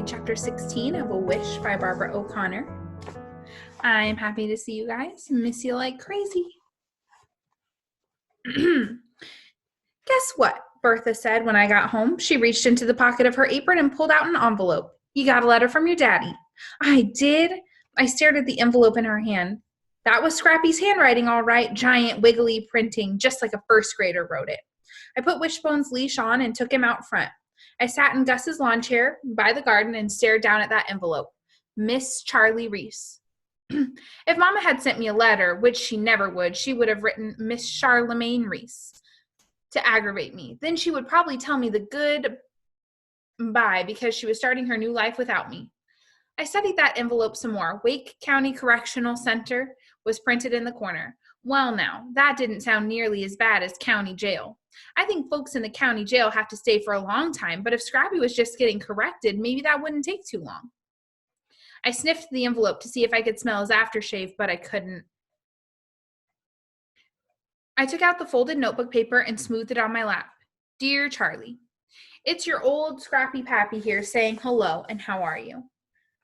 read chapter 16 of A Wish by Barbara O'Connor. I'm happy to see you guys. Miss you like crazy. Guess what? Bertha said when I got home. She reached into the pocket of her apron and pulled out an envelope. You got a letter from your daddy. I did. I stared at the envelope in her hand. That was Scrappy's handwriting, all right, giant, wiggly printing, just like a first grader wrote it. I put Wishbone's leash on and took him out front. I sat in Gus's lawn chair by the garden and stared down at that envelope. Miss Charlie Reese. If Mama had sent me a letter, which she never would, she would have written Miss Charlemagne Reese to aggravate me. Then she would probably tell me the goodbye because she was starting her new life without me. I studied that envelope some more. Wake County Correctional Center was printed in the corner. Well, now, that didn't sound nearly as bad as county jail. I think folks in the county jail have to stay for a long time, but if Scrappy was just getting corrected, maybe that wouldn't take too long. I sniffed the envelope to see if I could smell his aftershave, but I couldn't. I took out the folded notebook paper and smoothed it on my lap. Dear Charlie, it's your old Scrappy Pappy here saying hello and how are you?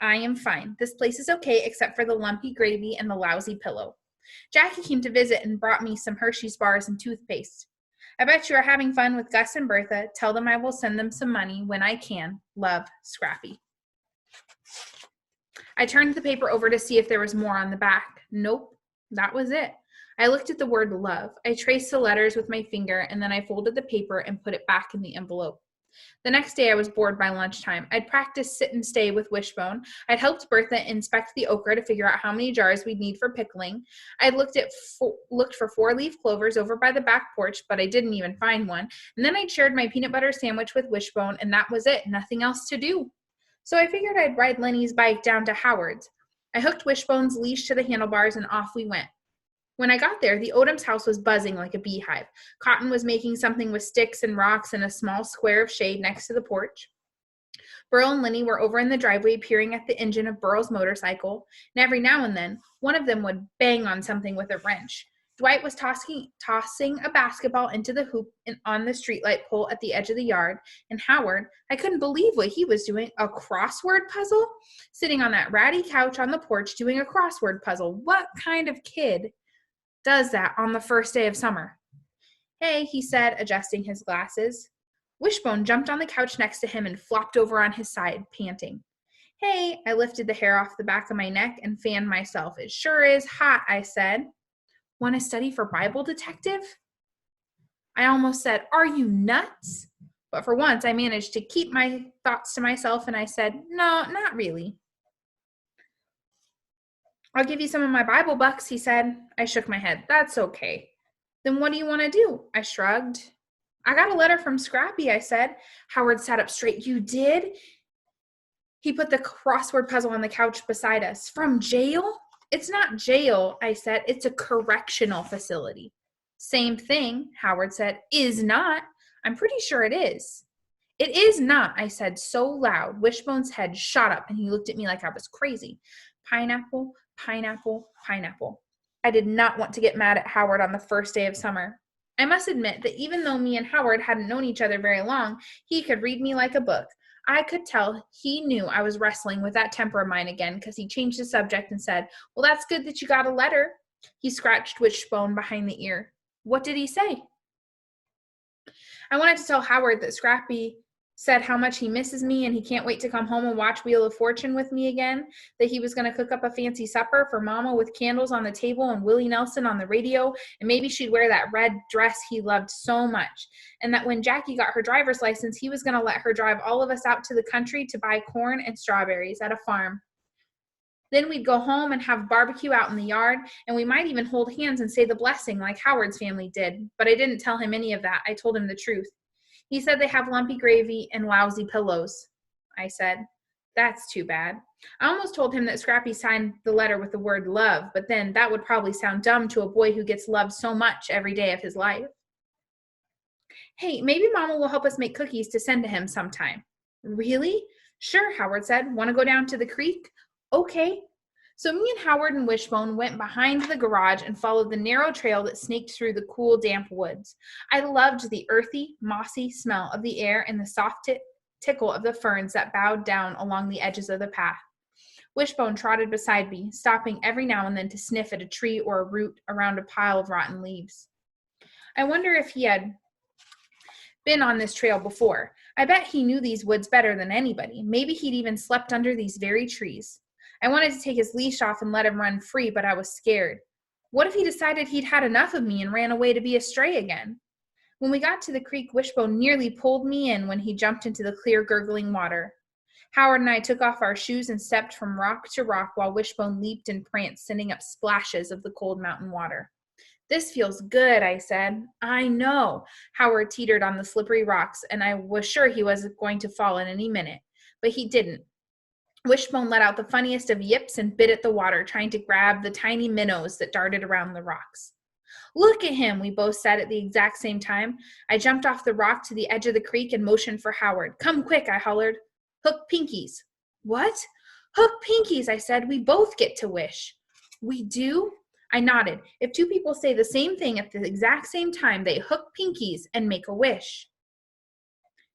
I am fine. This place is okay except for the lumpy gravy and the lousy pillow. Jackie came to visit and brought me some Hershey's bars and toothpaste. I bet you are having fun with Gus and Bertha. Tell them I will send them some money when I can. Love, Scrappy. I turned the paper over to see if there was more on the back. Nope, that was it. I looked at the word love. I traced the letters with my finger, and then I folded the paper and put it back in the envelope. The next day I was bored by lunchtime. I'd practiced sit and stay with Wishbone. I'd helped Bertha inspect the okra to figure out how many jars we'd need for pickling. I'd looked for 4-leaf clovers over by the back porch, but I didn't even find one. And then I'd shared my peanut butter sandwich with Wishbone, and that was it. Nothing else to do. So I figured I'd ride Lenny's bike down to Howard's. I hooked Wishbone's leash to the handlebars, and off we went. When I got there, the Odoms' house was buzzing like a beehive. Cotton was making something with sticks and rocks in a small square of shade next to the porch. Burl and Lenny were over in the driveway peering at the engine of Burl's motorcycle, and every now and then, one of them would bang on something with a wrench. Dwight was tossing a basketball into the hoop on the streetlight pole at the edge of the yard, and Howard, I couldn't believe what he was doing, a crossword puzzle? Sitting on that ratty couch on the porch doing a crossword puzzle. What kind of kid does that on the first day of summer? Hey, he said, adjusting his glasses. Wishbone jumped on the couch next to him and flopped over on his side, panting. Hey, I lifted the hair off the back of my neck and fanned myself. It sure is hot, I said. Want to study for Bible detective? I almost said, are you nuts? But for once, I managed to keep my thoughts to myself, and I said, no, not really. I'll give you some of my Bible bucks, he said. I shook my head. That's okay. Then what do you want to do? I shrugged. I got a letter from Scrappy, I said. Howard sat up straight. You did? He put the crossword puzzle on the couch beside us. From jail? It's not jail, I said. It's a correctional facility. Same thing, Howard said. Is not. I'm pretty sure it is. It is not, I said so loud. Wishbone's head shot up and he looked at me like I was crazy. Pineapple, pineapple, pineapple. I did not want to get mad at Howard on the first day of summer. I must admit that even though me and Howard hadn't known each other very long, he could read me like a book. I could tell he knew I was wrestling with that temper of mine again because he changed the subject and said, well, that's good that you got a letter. He scratched Wishbone behind the ear. What did he say? I wanted to tell Howard that Scrappy said how much he misses me and he can't wait to come home and watch Wheel of Fortune with me again, that he was going to cook up a fancy supper for Mama with candles on the table and Willie Nelson on the radio, and maybe she'd wear that red dress he loved so much, and that when Jackie got her driver's license, he was going to let her drive all of us out to the country to buy corn and strawberries at a farm. Then we'd go home and have barbecue out in the yard, and we might even hold hands and say the blessing like Howard's family did, but I didn't tell him any of that. I told him the truth. He said they have lumpy gravy and lousy pillows. I said, that's too bad. I almost told him that Scrappy signed the letter with the word love, but then that would probably sound dumb to a boy who gets loved so much every day of his life. Hey, maybe Mama will help us make cookies to send to him sometime. Really? Sure, Howard said. Want to go down to the creek? Okay. So me and Howard and Wishbone went behind the garage and followed the narrow trail that snaked through the cool, damp woods. I loved the earthy, mossy smell of the air and the soft tickle of the ferns that bowed down along the edges of the path. Wishbone trotted beside me, stopping every now and then to sniff at a tree or a root around a pile of rotten leaves. I wonder if he had been on this trail before. I bet he knew these woods better than anybody. Maybe he'd even slept under these very trees. I wanted to take his leash off and let him run free, but I was scared. What if he decided he'd had enough of me and ran away to be a stray again? When we got to the creek, Wishbone nearly pulled me in when he jumped into the clear, gurgling water. Howard and I took off our shoes and stepped from rock to rock while Wishbone leaped and pranced, sending up splashes of the cold mountain water. This feels good, I said. I know. Howard teetered on the slippery rocks, and I was sure he was going to fall in any minute, but he didn't. Wishbone let out the funniest of yips and bit at the water, trying to grab the tiny minnows that darted around the rocks. Look at him, we both said at the exact same time. I jumped off the rock to the edge of the creek and motioned for Howard. Come quick, I hollered. Hook pinkies. What? Hook pinkies, I said. We both get to wish. We do? I nodded. If two people say the same thing at the exact same time, they hook pinkies and make a wish.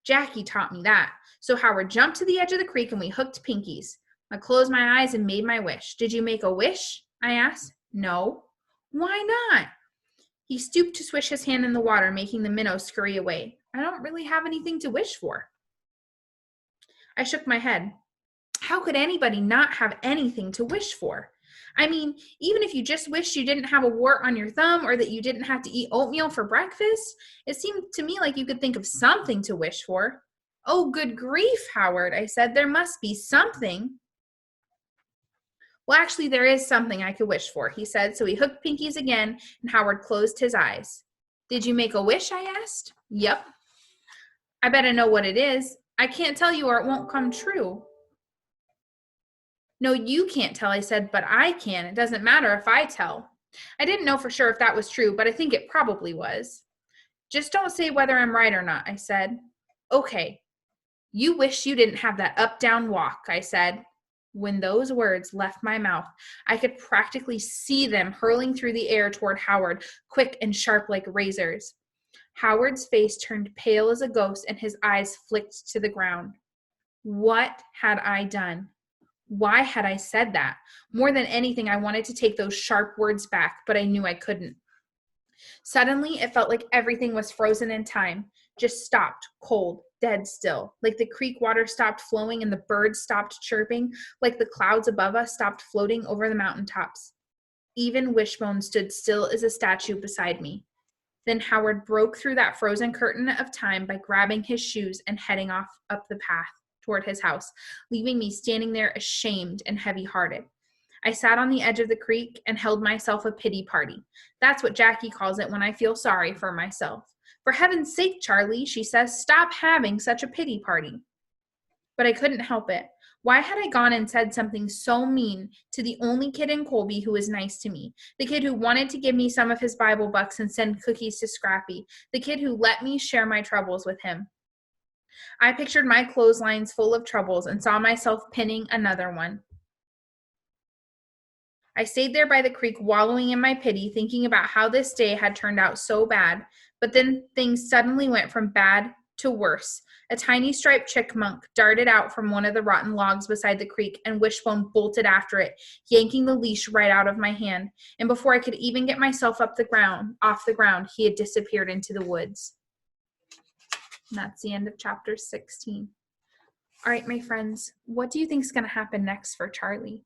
Jackie taught me that. So Howard jumped to the edge of the creek and we hooked pinkies. I closed my eyes and made my wish. Did you make a wish? I asked. No. Why not? He stooped to swish his hand in the water, making the minnow scurry away. I don't really have anything to wish for. I shook my head. How could anybody not have anything to wish for? I mean, even if you just wished you didn't have a wart on your thumb or that you didn't have to eat oatmeal for breakfast, it seemed to me like you could think of something to wish for. Oh, good grief, Howard, I said. There must be something. Well, actually, there is something I could wish for, he said. So he hooked pinkies again, and Howard closed his eyes. Did you make a wish, I asked. Yep. I bet I know what it is. I can't tell you or it won't come true. No, you can't tell, I said, but I can. It doesn't matter if I tell. I didn't know for sure if that was true, but I think it probably was. Just don't say whether I'm right or not, I said. Okay. You wish you didn't have that up-down walk, I said. When those words left my mouth, I could practically see them hurling through the air toward Howard, quick and sharp like razors. Howard's face turned pale as a ghost and his eyes flicked to the ground. What had I done? Why had I said that? More than anything, I wanted to take those sharp words back, but I knew I couldn't. Suddenly, it felt like everything was frozen in time, just stopped, cold, dead still, like the creek water stopped flowing and the birds stopped chirping, like the clouds above us stopped floating over the mountaintops. Even Wishbone stood still as a statue beside me. Then Howard broke through that frozen curtain of time by grabbing his shoes and heading off up the path toward his house, leaving me standing there ashamed and heavy-hearted. I sat on the edge of the creek and held myself a pity party. That's what Jackie calls it when I feel sorry for myself. For heaven's sake, Charlie, she says, stop having such a pity party. But I couldn't help it. Why had I gone and said something so mean to the only kid in Colby who was nice to me? The kid who wanted to give me some of his Bible bucks and send cookies to Scrappy. The kid who let me share my troubles with him. I pictured my clotheslines full of troubles and saw myself pinning another one. I stayed there by the creek, wallowing in my pity, thinking about how this day had turned out so bad. But then things suddenly went from bad to worse. A tiny striped chipmunk darted out from one of the rotten logs beside the creek, and Wishbone bolted after it, yanking the leash right out of my hand. And before I could even get myself off the ground, he had disappeared into the woods. And that's the end of chapter 16. All right, my friends, what do you think is going to happen next for Charlie?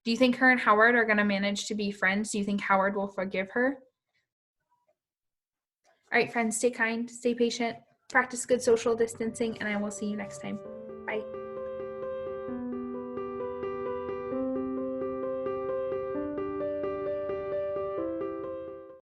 Do you think her and Howard are going to manage to be friends? Do you think Howard will forgive her? All right, friends, stay kind, stay patient, practice good social distancing, and I will see you next time. Bye.